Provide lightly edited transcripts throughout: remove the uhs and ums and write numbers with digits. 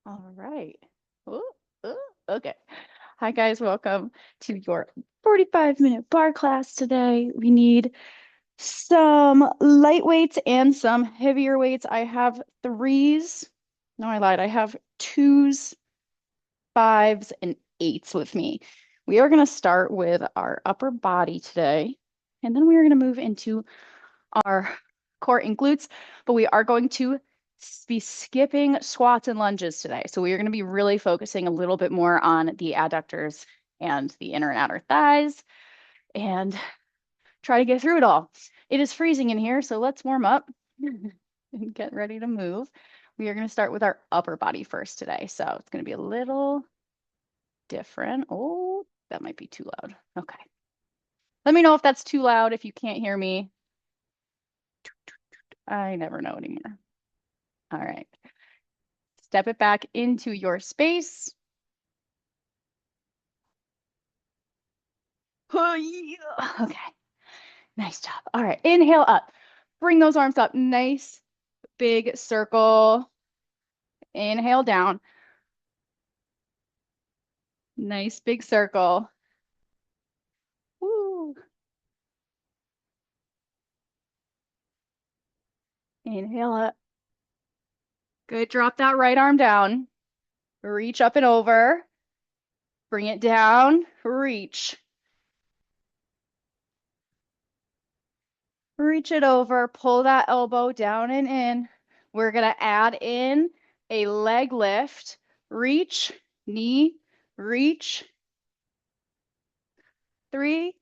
All right. Ooh, ooh, okay. Hi, guys. Welcome to your 45-minute bar class today. We need some light weights and some heavier weights. I have threes. No, I lied. I have twos, fives, and eights with me. We are going to start with our upper body today, and then we are going to move into our core and glutes, but we are going to be skipping squats and lunges today. So we are going to be really focusing a little bit more on the adductors and the inner and outer thighs and try to get through it all. It is freezing in here, so let's warm up and get ready to move. We are going to start with our upper body first today. So it's going to be a little different. Oh, that might be too loud. Okay. Let me know if that's too loud, if you can't hear me. I never know anymore. All right. Step it back into your space. Okay. Nice job. All right. Inhale up. Bring those arms up. Nice big circle. Inhale down. Nice big circle. Woo. Inhale up. Good. Drop that right arm down. Reach up and over. Bring it down. Reach. Reach it over. Pull that elbow down and in. We're going to add in a leg lift. Reach, knee, reach. 3,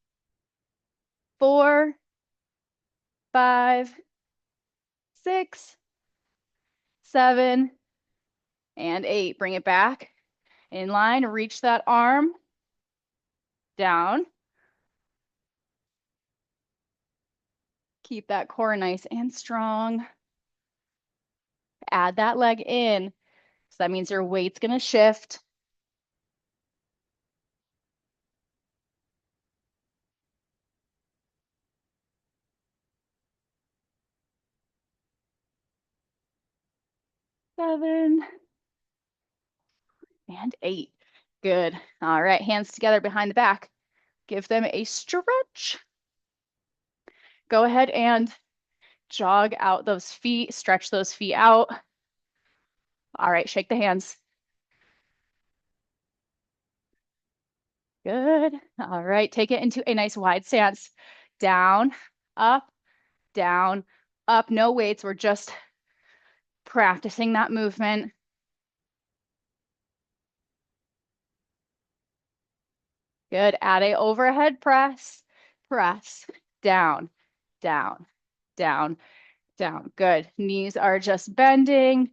4, 5, 6, 7, and 8. Bring it back in line. Reach that arm down. Keep that core nice and strong. Add that leg in. So that means your weight's going to shift. Seven and 8. Good. All right, hands together behind the back. Give them a stretch. Go ahead and jog out those feet, stretch those feet out. All right, shake the hands. Good. All right, take it into a nice wide stance. Down, up, down, up. No weights. We're just practicing that movement. Good. Add a overhead press. Press. Down, down, down, down. Good. Knees are just bending.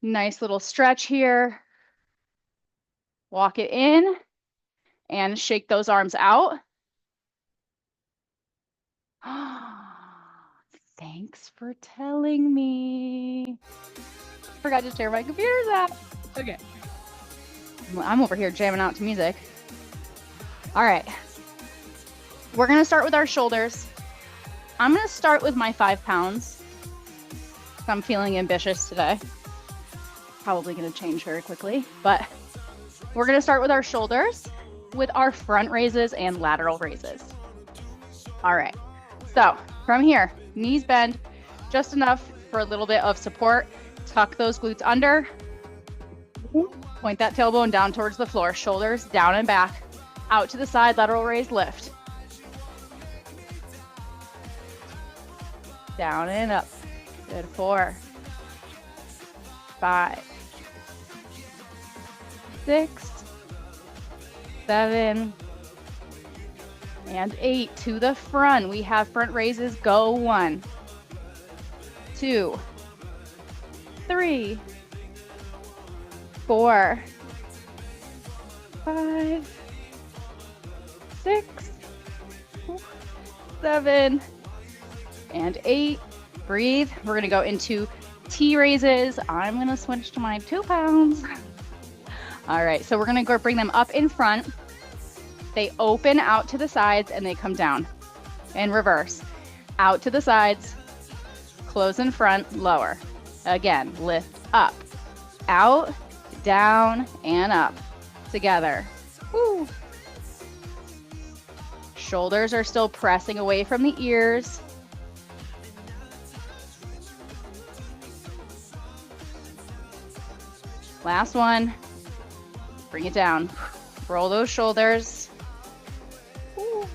Nice little stretch here. Walk it in and shake those arms out. Thanks for telling me. Forgot to share my computer's app. Okay. I'm over here jamming out to music. All right. We're going to start with our shoulders. I'm going to start with my 5 pounds. I'm feeling ambitious today. Probably going to change very quickly, but we're going to start with our shoulders with our front raises and lateral raises. All right. So from here, knees bend just enough for a little bit of support. Tuck those glutes under. Point that tailbone down towards the floor. Shoulders down and back. Out to the side, lateral raise, lift. Down and up. Good. 4, 5, 6, 7, and 8. To the front. We have front raises. Go. 1, 2, 3, 4, 5, 6, 7, and 8. Breathe. We're going to go into T raises. I'm going to switch to my 2 pounds. All right. So we're going to go bring them up in front. They open out to the sides and they come down in reverse. Out to the sides, close in front, lower. Again, lift up, out, down and up together. Woo. Shoulders are still pressing away from the ears. Last one. Bring it down. Roll those shoulders. Woo.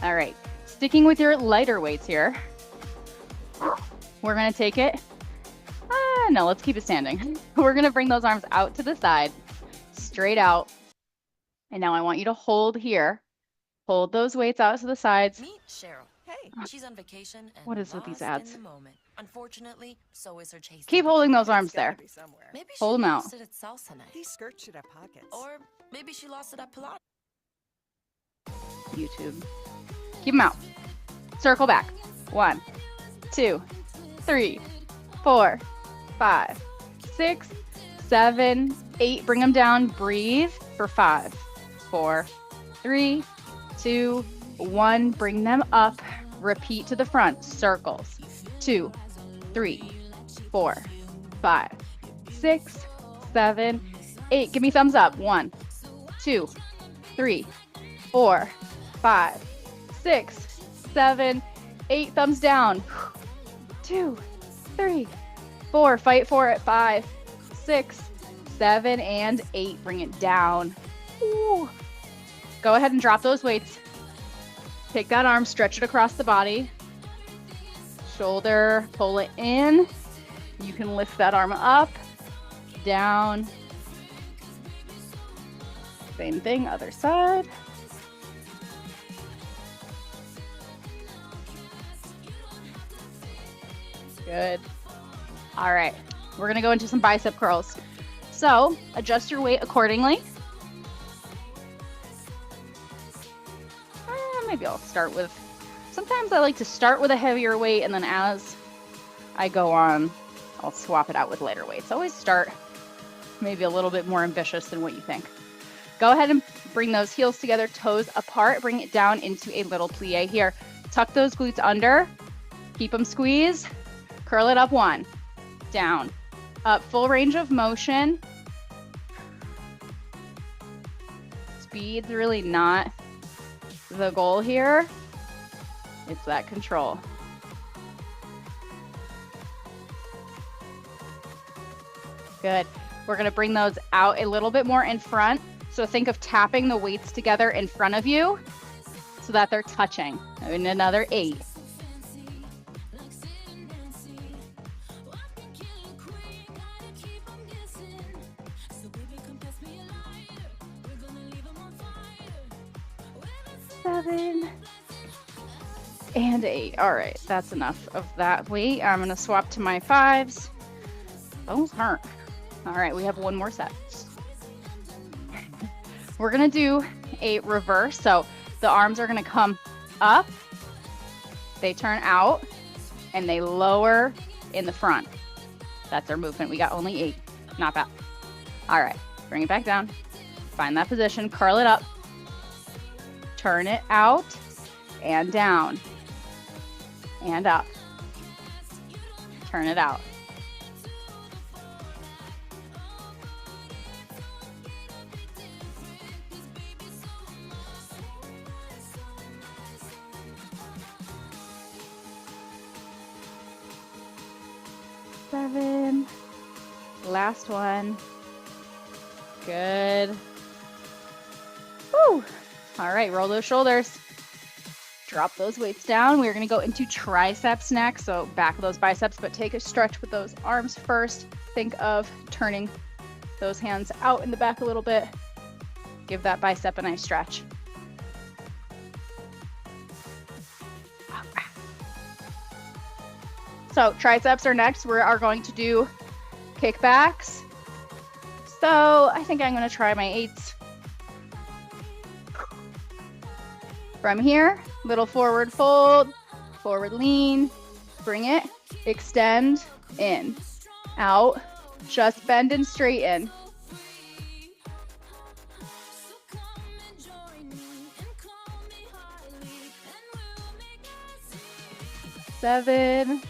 All right. Sticking with your lighter weights here. We're going to take it. No, let's keep it standing. We're going to bring those arms out to the side, straight out. And now I want you to hold here. Hold those weights out to the sides. Meet Cheryl. Hey, she's on vacation and what is with these ads? In the moment. Unfortunately, so is her chase. Keep holding those arms there. Maybe she hold them out. lost it at salsa night. These skirts should have pockets. Or maybe she lost it at Pilates. YouTube. Keep them out. Circle back. 1, 2, 3, 4, 5, 6, 7, 8. Bring them down. Breathe for 5, 4, 3, 2, 1. Bring them up. Repeat to the front. Circles. 2, 3, 4, 5, 6, 7, 8. Give me thumbs up. 1, 2, 3, 4, 5, 6, 7, 8. Thumbs down. 2, 3, 4. Fight for it. 5, 6, 7, and 8. Bring it down. Ooh. Go ahead and drop those weights. Take that arm, stretch it across the body. Shoulder, pull it in. You can lift that arm up, down. Same thing, other side. Good. All right, we're gonna go into some bicep curls. So adjust your weight accordingly. Maybe I'll start with, sometimes I like to start with a heavier weight and then as I go on, I'll swap it out with lighter weights. Always start maybe a little bit more ambitious than what you think. Go ahead and bring those heels together, toes apart, bring it down into a little plie here. Tuck those glutes under, keep them squeezed, curl it up. 1, down, up, full range of motion. Speed's really not the goal here. It's that control. Good. We're going to bring those out a little bit more in front. So think of tapping the weights together in front of you so that they're touching. And another 8. And 8. All right, that's enough of that weight. I'm going to swap to my 5s. Those hurt. All right, we have one more set. We're going to do a reverse. So the arms are going to come up, they turn out, and they lower in the front. That's our movement. We got only 8. Not bad. All right, bring it back down. Find that position, curl it up, turn it out, and down, and up. Turn it out. Seven. Last one. Good. Woo. All right, roll those shoulders. Drop those weights down. We're going to go into triceps next. So back of those biceps, but take a stretch with those arms first. Think of turning those hands out in the back a little bit. Give that bicep a nice stretch. So triceps are next. We are going to do kickbacks. So I think I'm going to try my 8s. From here, little forward fold, forward lean, bring it, extend, in, out, just bend and straighten. Seven,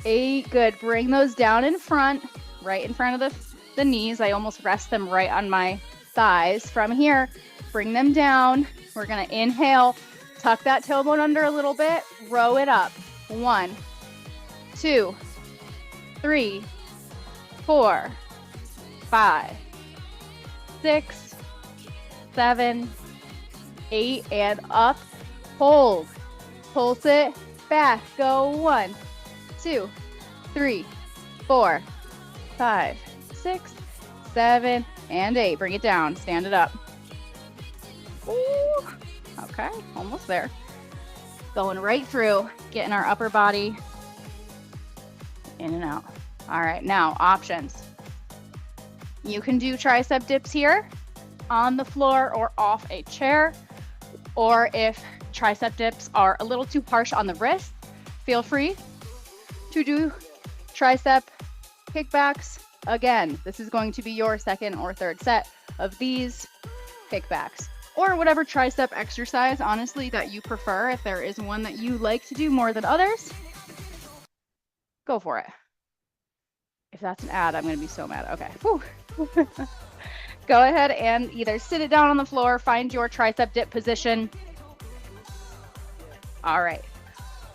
8, good. Bring those down in front, right in front of the the knees. I almost rest them right on my thighs. From here, bring them down. We're gonna inhale, tuck that tailbone under a little bit, row it up. 1, 2, 3, 4, 5, 6, 7, 8, and up. Hold. Pulse it back. Go 1, 2, 3, 4, 5, 6, 7, and 8. Bring it down. Stand it up. Ooh. Okay, almost there. Going right through, getting our upper body in and out. All right, now options. You can do tricep dips here on the floor or off a chair, or if tricep dips are a little too harsh on the wrist, feel free to do tricep kickbacks. Again, this is going to be your second or third set of these kickbacks, or whatever tricep exercise, honestly, that you prefer. If there is one that you like to do more than others, go for it. If that's an ad, I'm going to be so mad. Okay. Whew. Go ahead and either sit it down on the floor, find your tricep dip position. All right.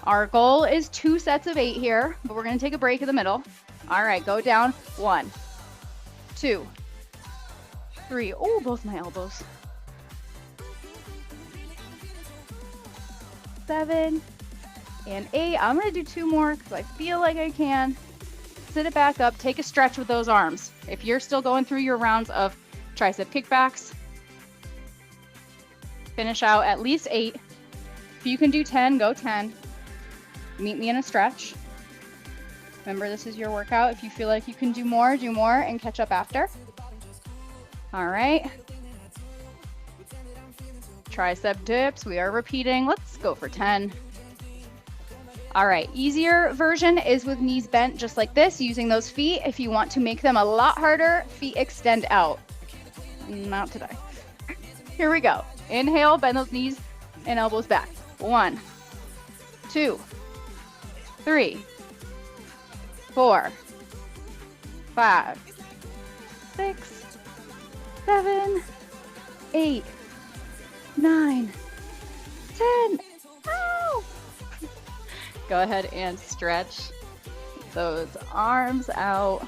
Our goal is 2 sets of 8 here, but we're going to take a break in the middle. All right, go down. 1, 2, 3. Oh, both my elbows. 7 and 8. I'm going to do 2 more because I feel like I can. Sit it back up. Take a stretch with those arms. If you're still going through your rounds of tricep kickbacks, finish out at least 8. If you can do 10, go 10. Meet me in a stretch. Remember, this is your workout. If you feel like you can do more and catch up after. All right. Tricep dips, we are repeating. Let's go for 10. All right, easier version is with knees bent just like this, using those feet. If you want to make them a lot harder, feet extend out. Not today. Here we go. Inhale, bend those knees and elbows back. 1, 2, 3, 4, 5, 6, 7, 8, 9, 10. Ow! Go ahead and stretch those arms out.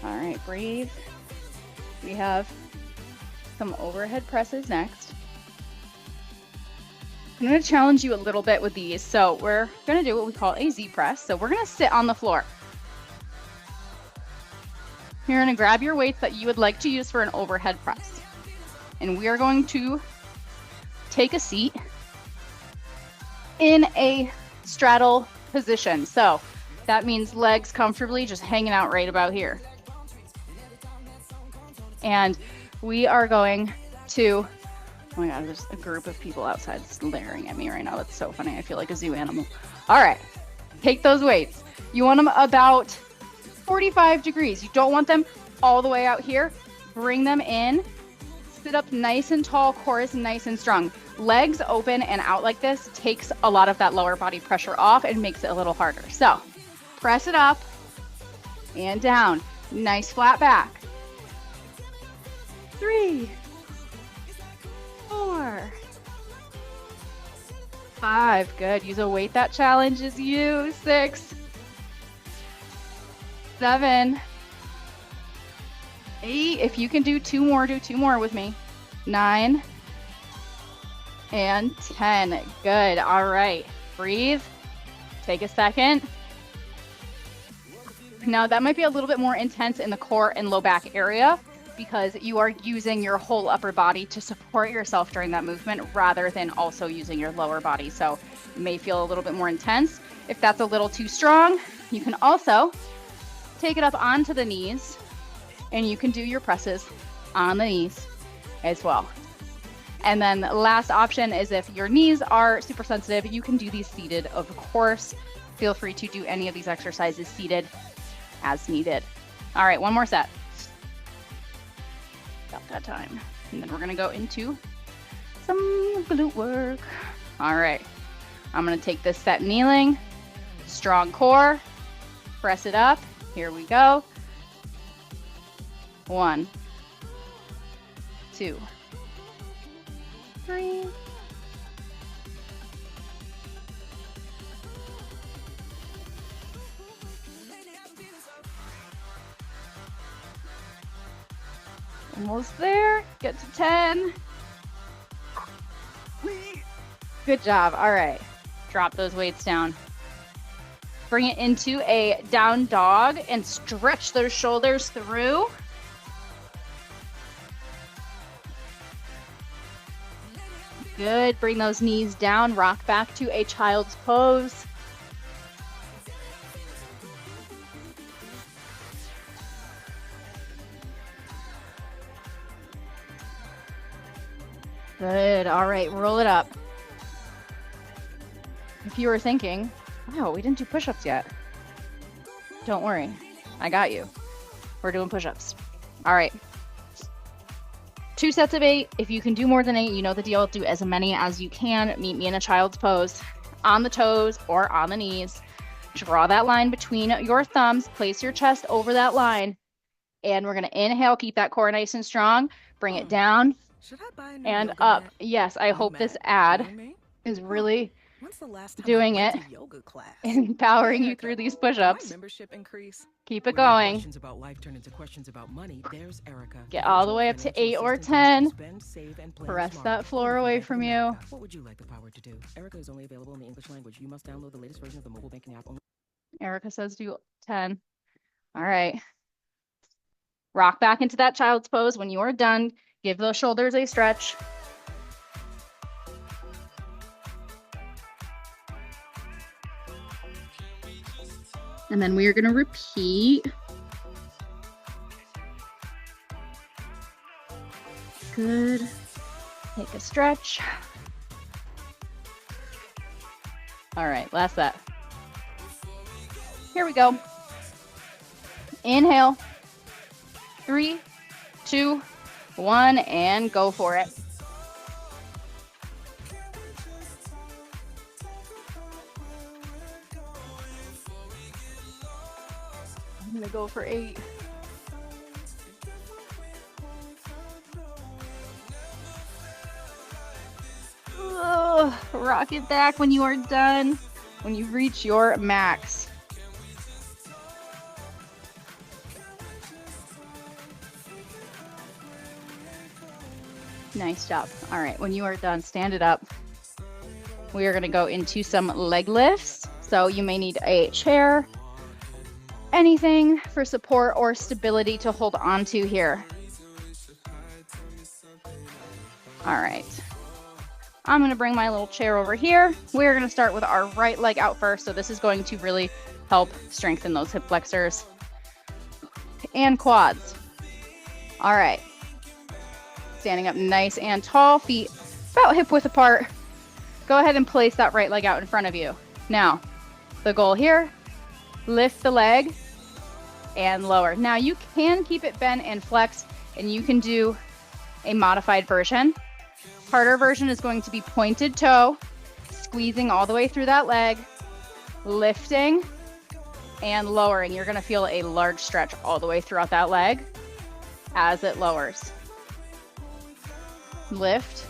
All right, breathe. We have some overhead presses next. I'm going to challenge you a little bit with these. So we're going to do what we call a Z press. So we're going to sit on the floor. You're going to grab your weights that you would like to use for an overhead press. And we are going to take a seat in a straddle position. So that means legs comfortably just hanging out right about here. And we are going to, oh my God, there's a group of people outside staring at me right now. That's so funny. I feel like a zoo animal. All right, take those weights. You want them about 45 degrees. You don't want them all the way out here. Bring them in. Sit up nice and tall, core is nice and strong. Legs open and out like this takes a lot of that lower body pressure off and makes it a little harder. So press it up and down. Nice flat back. 3, 4, 5. Good. Use a weight that challenges you. 6, 7, 8. If you can do 2 more, do 2 more with me. 9 and 10. Good. All right. Breathe. Take a second. Now that might be a little bit more intense in the core and low back area because you are using your whole upper body to support yourself during that movement rather than also using your lower body. So it may feel a little bit more intense. If that's a little too strong, you can also take it up onto the knees and you can do your presses on the knees as well. And then the last option is if your knees are super sensitive, you can do these seated, of course. Feel free to do any of these exercises seated as needed. All right, one more set. About that time. And then we're gonna go into some glute work. All right, I'm gonna take this set kneeling, Strong core. Press it up. Here we go. 1, 2, 3. Almost there. Get to 10. Good job. All right. Drop those weights down. Bring it into a down dog and stretch those shoulders through. Good. Bring those knees down. Rock back to a child's pose. Good. All right, roll it up. If you were thinking, wow, we didn't do push-ups yet, don't worry. I got you. We're doing push-ups. All right. 2 sets of 8. If you can do more than 8, you know the deal. Do as many as you can. Meet me in a child's pose. On the toes or on the knees. Draw that line between your thumbs. Place your chest over that line. And we're going to inhale. Keep that core nice and strong. Bring it down. Should I buy a new And yoga up. mat? Yes, I hope this ad is really When's the last time doing I went it to yoga class? and empowering you Erica, through these did my push-ups. membership increase? Keep it When your going. questions about life turn into questions about money, there's Erica. Get all the way up to Financial 8 or assistant that 10. helps you spend, save, and plan Press smart. that floor away Bank of from you. America. What would you like the power to do? Erica is only available in the English language. You must download the latest version of the mobile banking app. Erica says do 10. All right. Rock back into that child's pose. When you are done, give those shoulders a stretch. And then we are going to repeat. Good. Take a stretch. All right, last set. Here we go. Inhale. 3, 2, 1, and go for it. I'm gonna go for 8. Ugh, rock it back when you are done, when you reach your max. Nice job. All right, when you are done, stand it up. We are gonna go into some leg lifts. So you may need a chair, anything for support or stability to hold on to here. All right. I'm going to bring my little chair over here. We're going to start with our right leg out first. So this is going to really help strengthen those hip flexors and quads. All right. Standing up nice and tall, feet about hip width apart. Go ahead and place that right leg out in front of you. Now, the goal here, lift the leg and lower. Now you can keep it bent and flex, and you can do a modified version. Harder version is going to be pointed toe, squeezing all the way through that leg, lifting and lowering. You're going to feel a large stretch all the way throughout that leg as it lowers. Lift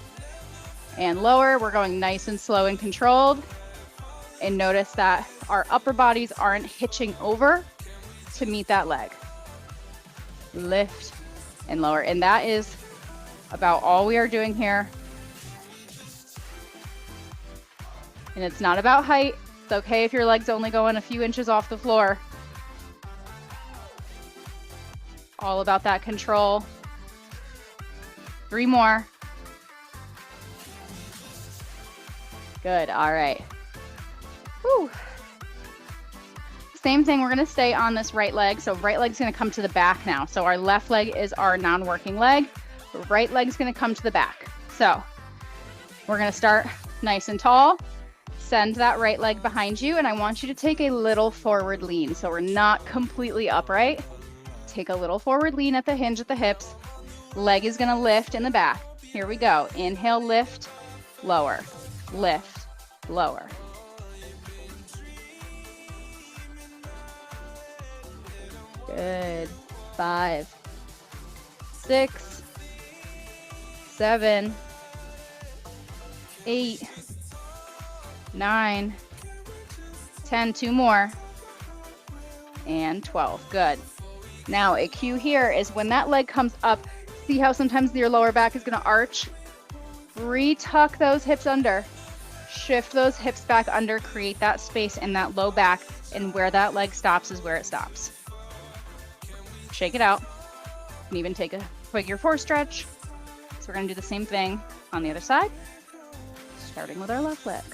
and lower. We're going nice and slow and controlled. And notice that our upper bodies aren't hitching over to meet that leg. Lift and lower. And that is about all we are doing here. And it's not about height. It's okay if your leg's only going a few inches off the floor. All about that control. 3 more. Good, all right. Whew. Same thing, we're gonna stay on this right leg. So right leg's gonna come to the back now. So our left leg is our non-working leg. The right leg's gonna come to the back. So we're gonna start nice and tall. Send that right leg behind you, and I want you to take a little forward lean. So we're not completely upright. Take a little forward lean at the hinge at the hips. Leg is gonna lift in the back. Here we go. Inhale, lift, lower, lift, lower. Good. 5, 6, 7, 8, 9, 10. 2 more. And 12. Good. Now a cue here is when that leg comes up, see how sometimes your lower back is going to arch? Retuck those hips under. Shift those hips back under, create that space in that low back, and where that leg stops is where it stops. Shake it out. You can even take a figure 4 stretch. So we're going to do the same thing on the other side, starting with our left leg.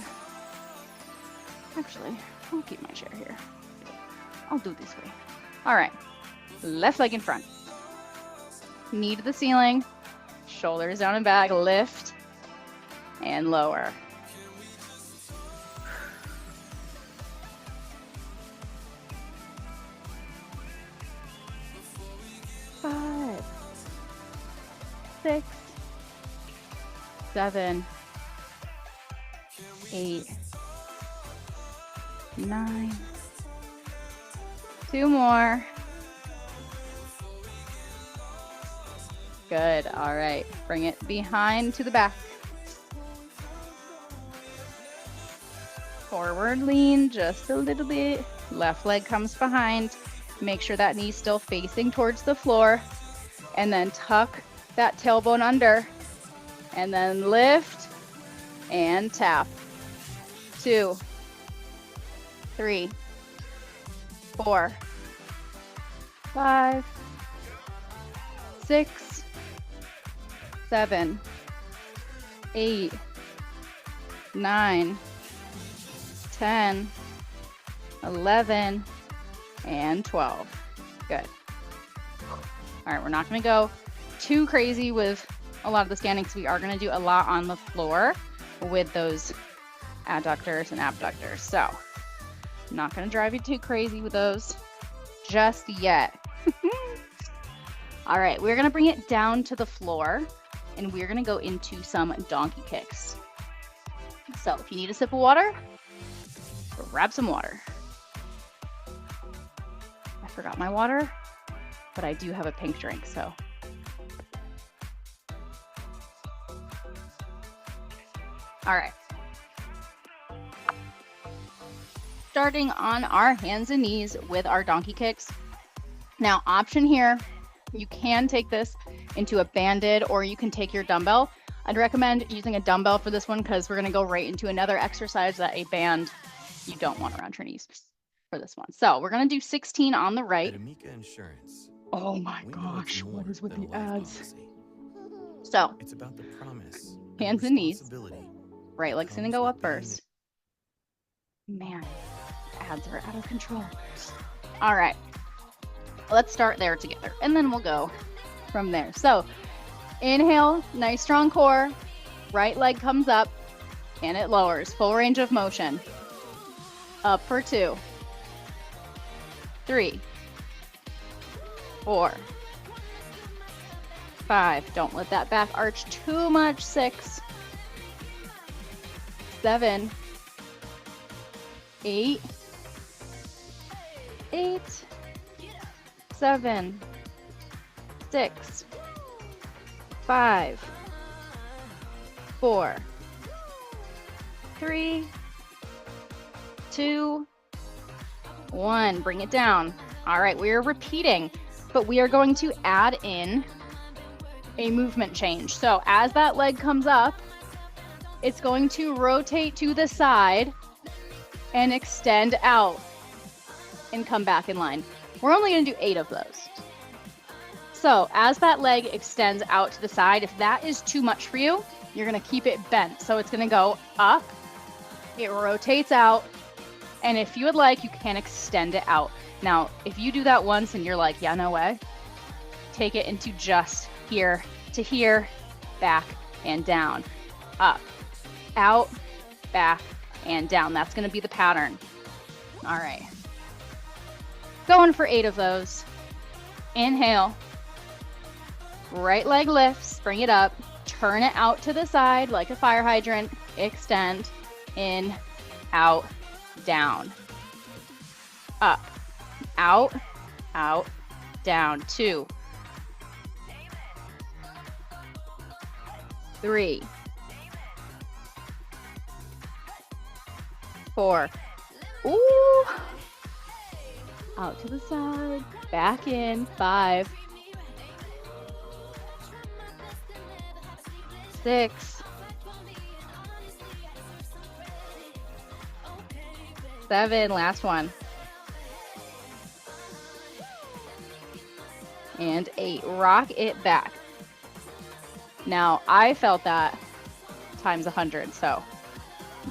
Actually, I'll keep my chair here. I'll do it this way. All right, left leg in front. Knee to the ceiling, shoulders down and back, lift and lower. Five, 6, 7, 8, 9. 2 more. Good. All right. Bring it behind to the back. Forward lean just a little bit. Left leg comes behind. Make sure that knee's still facing towards the floor. And then tuck that tailbone under. And then lift and tap. 2, 3, 4, 5, 6, 7, 8, 9, 10, 11, and 12. Good. All right, we're not going to go too crazy with a lot of the standing because we are going to do a lot on the floor with those adductors and abductors. So I'm not going to drive you too crazy with those just yet. All right, we're going to bring it down to the floor and we're going to go into some donkey kicks. So if you need a sip of water, grab some water. I forgot my water, but I do have a pink drink, so. All right. Starting on our hands and knees with our donkey kicks. Now, option here, you can take this into a banded or you can take your dumbbell. I'd recommend using a dumbbell for this one because we're going to go right into another exercise that a band you don't want around your knees for this one. So we're going to do 16 on the right. Oh my gosh, what is with the ads? So it's about the promise, hands and knees. Right leg's going to go up first. Man, ads are out of control. All right, let's start there together and then we'll go from there. So inhale, nice strong core, right leg comes up and it lowers, full range of motion. Up for 2, 3, 4, 5. Don't let that back arch too much. 6, 7, 8, 7, 6, 5, 4, 3, 2, 1. Bring it down. All right, we are repeating, but we are going to add in a movement change. So as that leg comes up, it's going to rotate to the side and extend out and come back in line. We're only going to do 8 of those. So as that leg extends out to the side, if that is too much for you, you're going to keep it bent. So it's going to go up, it rotates out, and if you would like, you can extend it out. Now, if you do that once and you're like, yeah, no way, take it into just here to here, back and down, up, out, back and down. That's going to be the pattern. All right. Going for 8 of those. Inhale. Right leg lifts, bring it up, turn it out to the side like a fire hydrant, extend, in, out, down, up, out, out, down, 2, 3, 4. Ooh. Out to the side, back in, 5, 6, 7, last one. And 8, rock it back. Now, I felt that times 100, so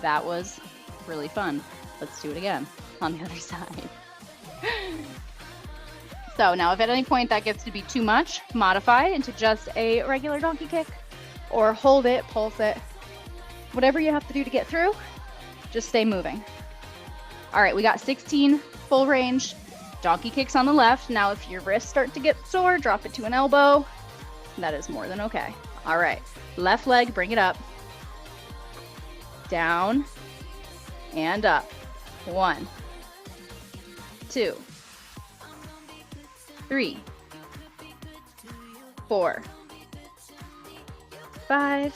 that was really fun. Let's do it again on the other side. So now if at any point that gets to be too much, modify into just a regular donkey kick or hold it, pulse it, whatever you have to do to get through, just stay moving. All right, we got 16 full range donkey kicks on the left. Now if your wrists start to get sore, drop it to an elbow. That is more than okay. All right, left leg, bring it up, down and up. 1, 2, 3, 4, 5,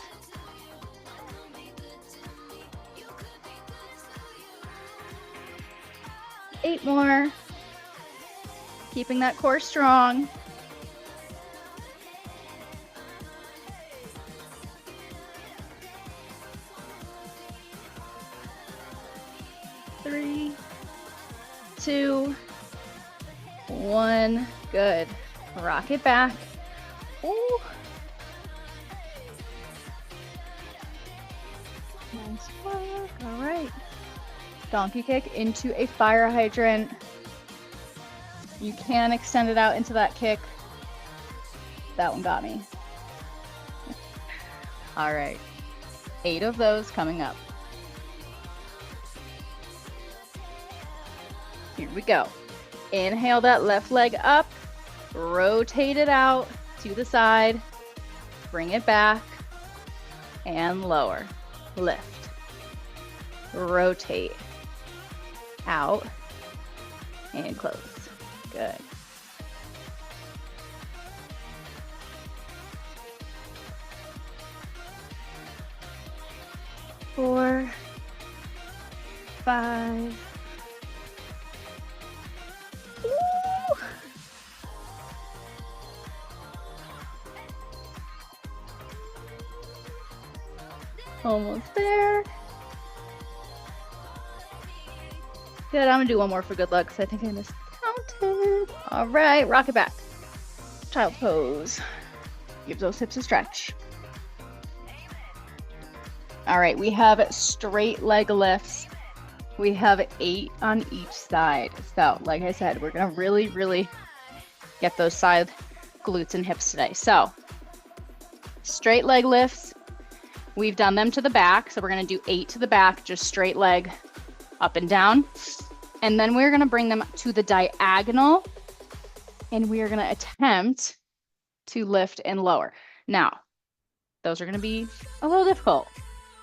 8 more. Keeping that core strong. 3, 2, 1. Good. Rock it back. Ooh. Nice work. All right. Donkey kick into a fire hydrant. You can extend it out into that kick. That one got me. All right. 8 of those coming up. Here we go. Inhale that left leg up, rotate it out to the side, bring it back, and lower. Lift, rotate, out, and close. Good. Four, 5. Almost there. Good, I'm gonna do one more for good luck because I think I miscounted. All right, rock it back. Child pose. Give those hips a stretch. All right, we have straight leg lifts. We have 8 on each side. So, like I said, we're gonna really get those side glutes and hips today. So, straight leg lifts. We've done them to the back, so we're gonna do 8 to the back, just straight leg up and down. And then we're gonna bring them to the diagonal, and we are gonna attempt to lift and lower. Now, those are gonna be a little difficult.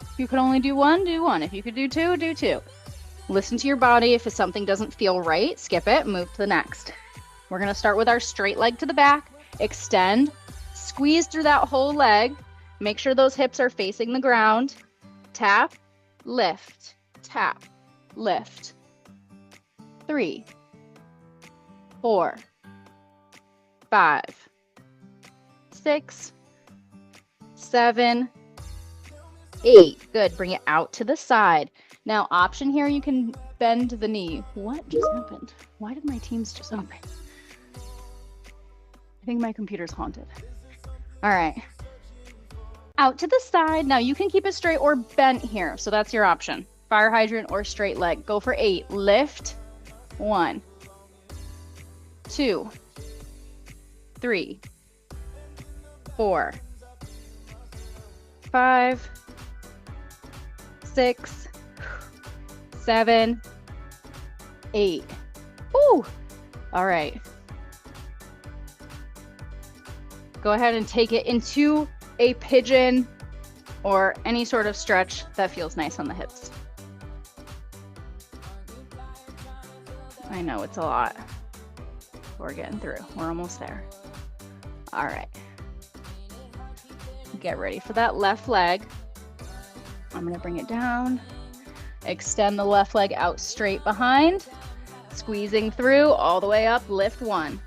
If you could only do one, do one. If you could do 2, do 2. Listen to your body. If something doesn't feel right, skip it, move to the next. We're gonna start with our straight leg to the back, extend, squeeze through that whole leg. Make sure those hips are facing the ground. Tap, lift, tap, lift. 3, 4, 5, 6, 7, 8. Good. Bring it out to the side. Now, option here, you can bend the knee. What just happened? Why did my Teams just open? I think my computer's haunted. All right. Out to the side. Now you can keep it straight or bent here. So that's your option. Fire hydrant or straight leg. Go for 8. Lift. 1, 2, 3, 4, 5, 6, 7, 8. Ooh. All right. Go ahead and take it into a pigeon or any sort of stretch that feels nice on the hips. I know it's a lot. We're getting through. We're almost there. All right. Get ready for that left leg. I'm gonna bring it down. Extend the left leg out straight behind. Squeezing through all the way up. Lift 1.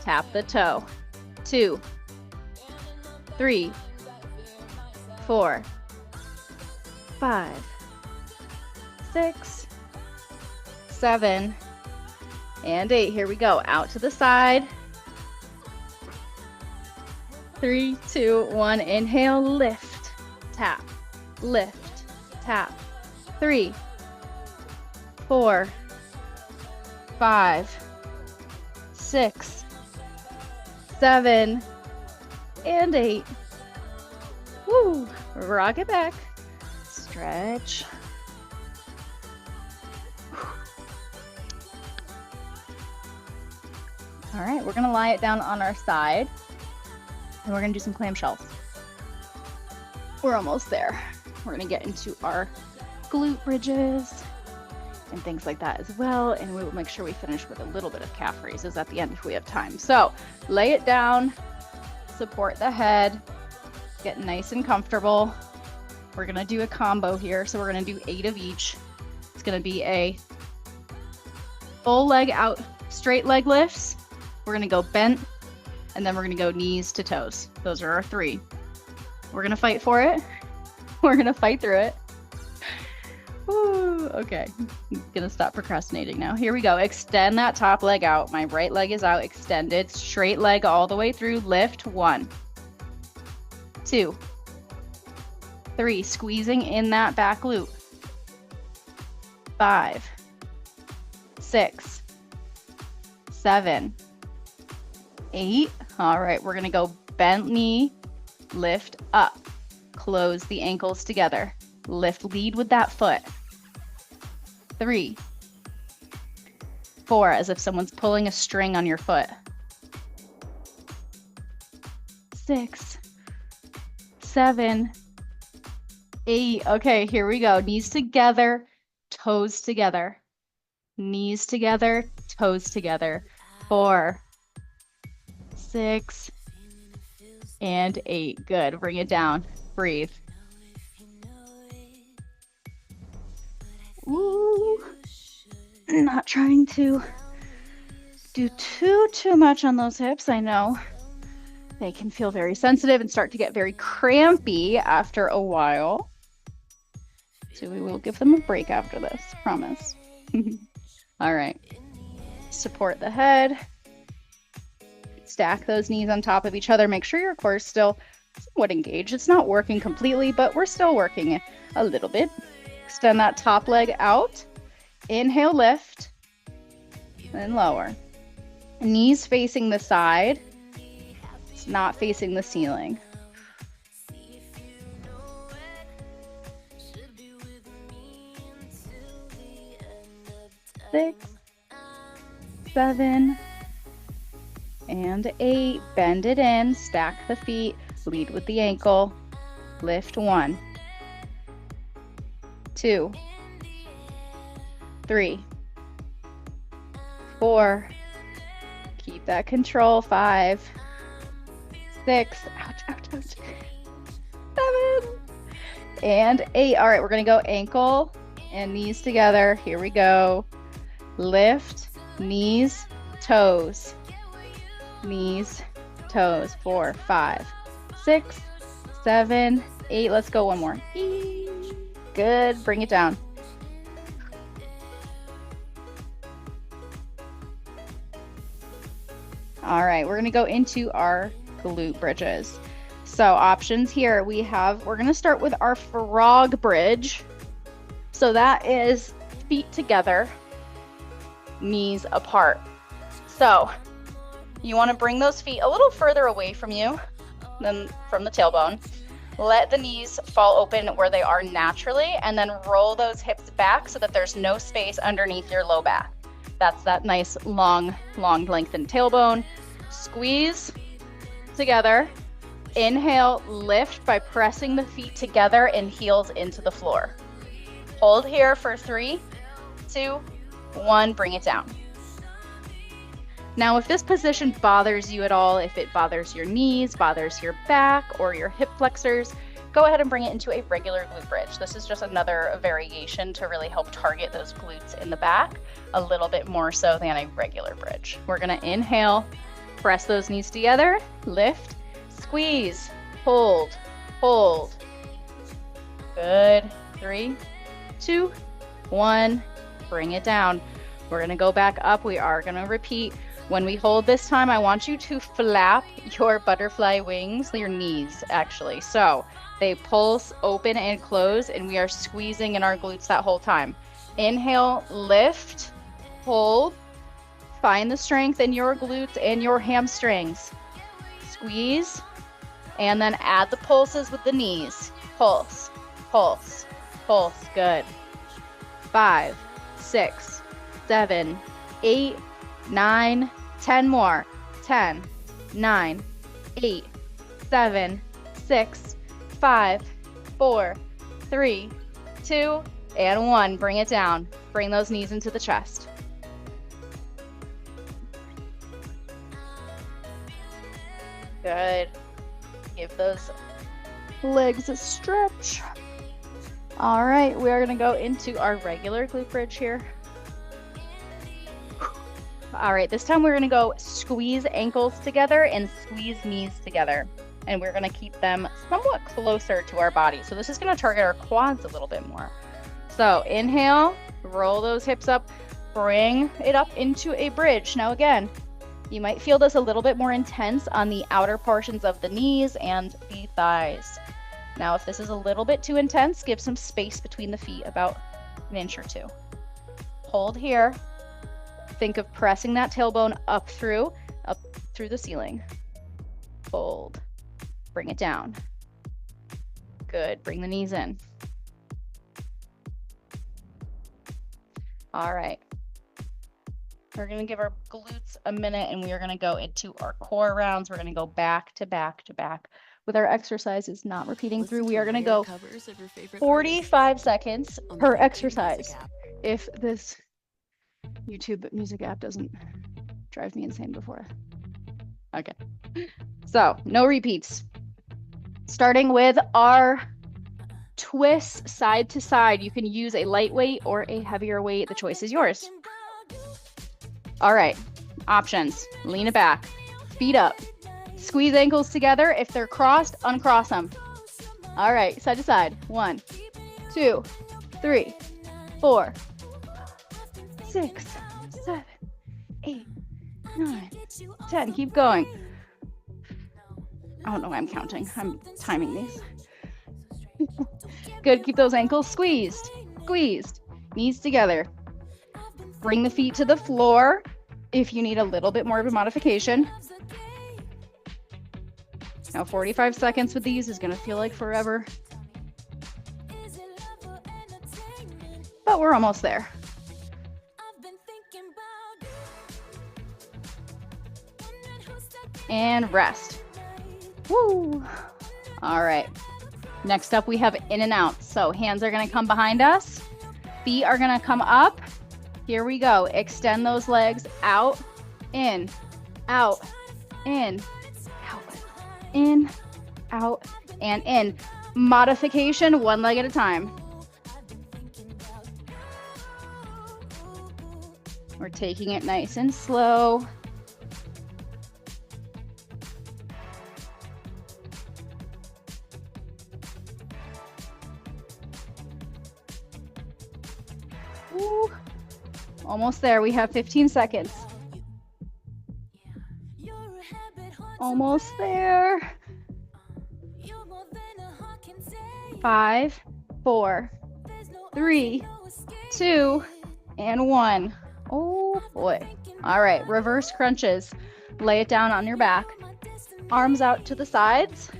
Tap the toe. 2, 3, 4, 5, 6, 7, and 8. Here we go. Out to the side. 3, 2, 1. Inhale, lift, tap, lift, tap. 3, 4, 5, 6, 7, and 8. Woo! Rock it back. Stretch. All right, we're gonna lie it down on our side and we're gonna do some clamshells. We're almost there. We're gonna get into our glute bridges and things like that as well. And we will make sure we finish with a little bit of calf raises at the end if we have time. So lay it down, support the head, get nice and comfortable. We're gonna do a combo here. So we're gonna do 8 of each. It's gonna be a full leg out, straight leg lifts. We're gonna go bent, and then we're gonna go knees to toes. Those are our 3. We're gonna fight for it. We're gonna fight through it. Ooh, okay, I'm gonna stop procrastinating now. Here we go. Extend that top leg out. My right leg is out, extended. Straight leg all the way through. Lift 1, 2, 3. Squeezing in that back glute. 5, 6, 7, 8. All right, we're gonna go bent knee, lift up, close the ankles together, lift, lead with that foot. 3, 4, as if someone's pulling a string on your foot. 6, 7, 8. Okay, here we go. Knees together, toes together. Knees together, toes together. 4, 6, and 8. Good. Bring it down. Breathe. Ooh. Not trying to do too much on those hips. I know they can feel very sensitive and start to get very crampy after a while. So we will give them a break after this, promise. All right. Support the head. Stack those knees on top of each other. Make sure your core is still somewhat engaged. It's not working completely, but we're still working a little bit. Extend that top leg out. Inhale, lift, and lower. Knees facing the side. It's not facing the ceiling. 6, 7, and 8. Bend it in, stack the feet, lead with the ankle, lift 1, 2, 3, 4, keep that control, 5, 6, ouch, ouch, ouch, 7, and 8. All right, we're gonna go ankle and knees together. Here we go. Lift, knees, toes, knees, toes. 4, 5, 6, 7, 8. Let's go one more. Good. Bring it down. All right, we're gonna go into our glute bridges. So options here we have, we're gonna start with our frog bridge. So that is feet together, knees apart. So you want to bring those feet a little further away from you than from the tailbone. Let the knees fall open where they are naturally, and then roll those hips back so that there's no space underneath your low back. That's that nice long lengthened tailbone. Squeeze together. Inhale, lift by pressing the feet together and heels into the floor. Hold here for 3, 2, 1, bring it down. Now, if this position bothers you at all, if it bothers your knees, bothers your back, or your hip flexors, go ahead and bring it into a regular glute bridge. This is just another variation to really help target those glutes in the back a little bit more so than a regular bridge. We're gonna inhale, press those knees together, lift, squeeze, hold, hold. Good. 3, 2, 1. Bring it down. We're gonna go back up. We are gonna repeat. When we hold this time, I want you to flap your butterfly wings, your knees actually. So they pulse, open and close, and we are squeezing in our glutes that whole time. Inhale, lift, hold, find the strength in your glutes and your hamstrings. Squeeze, and then add the pulses with the knees. Pulse, pulse, pulse, good. 5, 6, 7, 8, 9, 10 more. 10, 9, 8, 7, 6, 5, 4, 3, 2, and 1. Bring it down. Bring those knees into the chest. Good. Give those legs a stretch. All right, we are going to go into our regular glute bridge here. All right, this time we're going to go squeeze ankles together and squeeze knees together. And we're going to keep them somewhat closer to our body. So this is going to target our quads a little bit more. So inhale, roll those hips up, bring it up into a bridge. Now again, you might feel this a little bit more intense on the outer portions of the knees and the thighs. Now, if this is a little bit too intense, give some space between the feet, about an inch or two. Hold here. Think of pressing that tailbone up through the ceiling. Hold. Bring it down. Good. Bring the knees in. All right. We're going to give our glutes a minute and we are going to go into our core rounds. We're going to go back to back to back with our exercises, not repeating through. We are going to go 45 seconds per exercise. If this YouTube music app doesn't drive me insane before. Okay. So no repeats. Starting with our twists side to side. You can use a lightweight or a heavier weight. The choice is yours. All right, options. Lean it back, feet up, squeeze ankles together. If they're crossed, uncross them. All right, side to side. 1, 2, 3, 4, 6, 7, 8, 9, 10. Keep going. I don't know why I'm counting. I'm timing these. Good, keep those ankles squeezed, squeezed. Knees together. Bring the feet to the floor if you need a little bit more of a modification. Now 45 seconds with these is going to feel like forever. But we're almost there. And rest. Woo! All right. Next up, we have in and out. So hands are going to come behind us. Feet are going to come up. Here we go. Extend those legs out, in, out, in, out, and in. Modification, one leg at a time. We're taking it nice and slow. Ooh. Almost there. We have 15 seconds. Almost there. 5, 4, 3, 2, and 1. Oh boy. All right, reverse crunches. Lay it down on your back. Arms out to the sides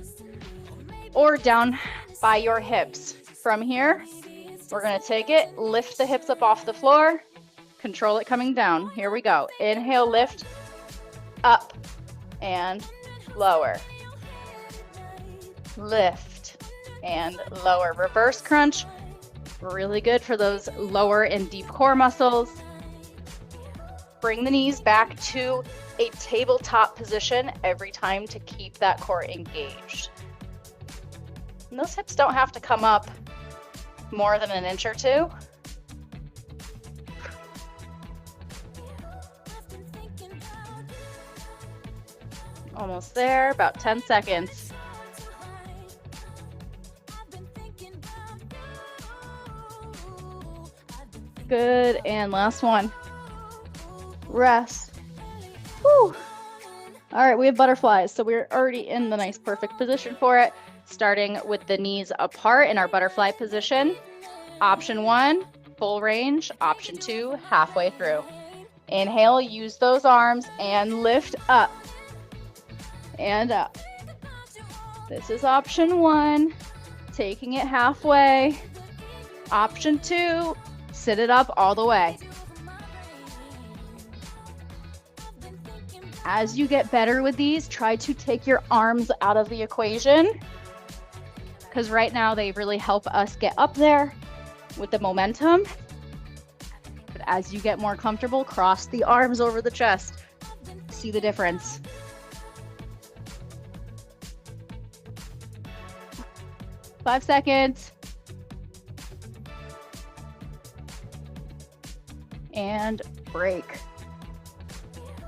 or down by your hips. From here, we're going to take it, lift the hips up off the floor, control it coming down. Here we go. Inhale, lift, up, and lower. Lift, and lower. Reverse crunch, really good for those lower and deep core muscles. Bring the knees back to a tabletop position every time to keep that core engaged. And those hips don't have to come up more than an inch or two. Almost there, about 10 seconds. Good, and last one. Rest. Whew. All right, we have butterflies, so we're already in the nice perfect position for it, starting with the knees apart in our butterfly position. Option 1, full range. Option 2, halfway through. Inhale, use those arms and lift up and up. This is option 1, taking it halfway. Option 2, sit it up all the way. As you get better with these, try to take your arms out of the equation, because right now they really help us get up there with the momentum. But as you get more comfortable, cross the arms over the chest. See the difference. Five seconds. And break.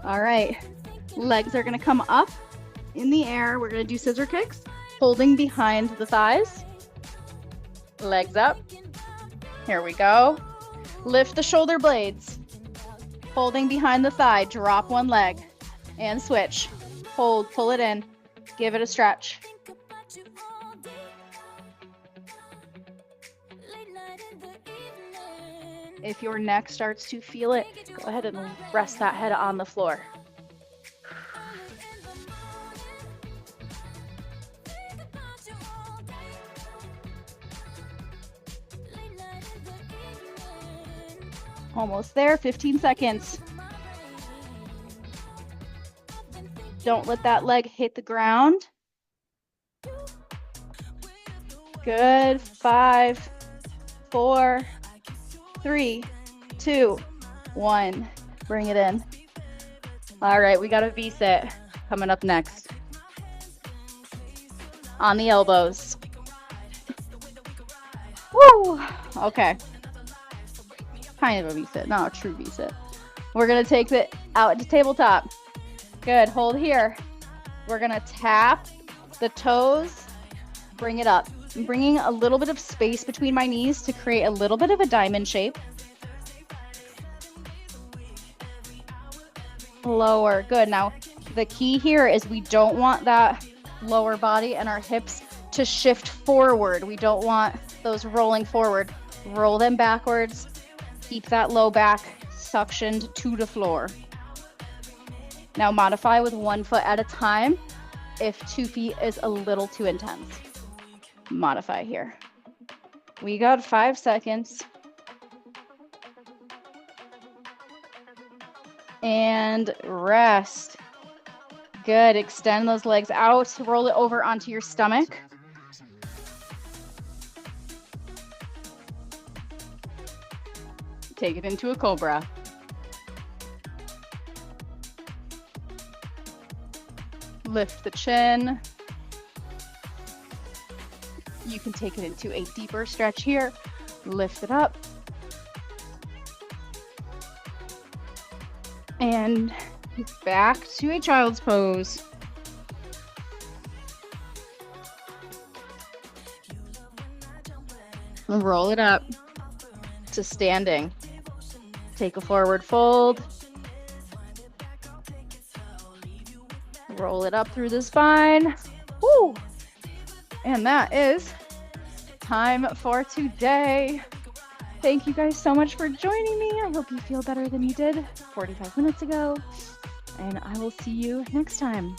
All right. Legs are going to come up in the air. We're going to do scissor kicks, holding behind the thighs. Legs up. Here we go. Lift the shoulder blades. Holding behind the thigh. Drop one leg and switch. Hold, pull it in. Give it a stretch. If your neck starts to feel it, go ahead and rest that head on the floor. Almost there, 15 seconds. Don't let that leg hit the ground. Good. 5, 4, 3, 2, 1. Bring it in. All right, we got a V-sit coming up next. On the elbows. Woo! Okay. Kind of a V-sit, not a true V-sit. We're gonna take it out to tabletop. Good, hold here. We're gonna tap the toes, bring it up. I'm bringing a little bit of space between my knees to create a little bit of a diamond shape. Lower, good. Now, the key here is we don't want that lower body and our hips to shift forward. We don't want those rolling forward. Roll them backwards. Keep that low back suctioned to the floor. Now modify with 1 foot at a time if 2 feet is a little too intense. Modify here. We got 5 seconds. And rest. Good. Extend those legs out. Roll it over onto your stomach. Take it into a cobra. Lift the chin. You can take it into a deeper stretch here. Lift it up. And back to a child's pose. And roll it up to standing. Take a forward fold. Roll it up through the spine. Woo! And that is time for today. Thank you guys so much for joining me. I hope you feel better than you did 45 minutes ago. And I will see you next time.